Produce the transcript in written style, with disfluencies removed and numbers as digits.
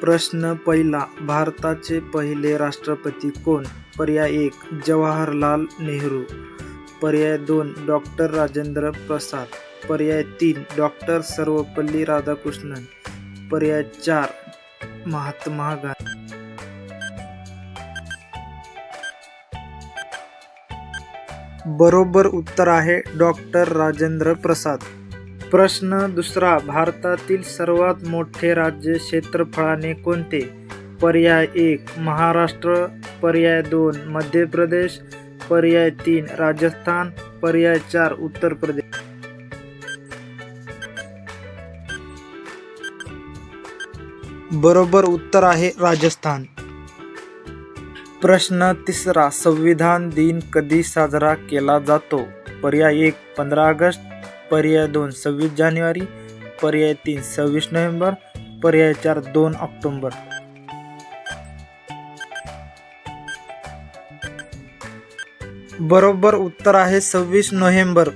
प्रश्न पहिला. भारताचे पहिले राष्ट्रपती कोण? पर्याय 1 जवाहरलाल नेहरू, पर्याय 2 डॉक्टर राजेंद्र प्रसाद, पर्याय 3 डॉक्टर सर्वपल्ली राधाकृष्णन, पर्याय 4 महात्मा गांधी. बरोबर उत्तर आहे डॉक्टर राजेंद्र प्रसाद. प्रश्न दुसरा. भारतातील सर्वात मोठे राज्य क्षेत्रफळाने कोणते? पर्याय 1 महाराष्ट्र, पर्याय 2 मध्य प्रदेश, पर्याय 3 राजस्थान, पर्याय 4 उत्तर प्रदेश. बरोबर उत्तर आहे राजस्थान. प्रश्न तिसरा. संविधान दिन कधी साजरा केला जातो? पर्याय 1 15 ऑगस्ट, पर्याय 2 26 जानेवारी, पर्याय 3 26 नोव्हेंबर, पर्याय 4 2 ऑक्टोबर. बरोबर उत्तर आहे 26 नोव्हेंबर.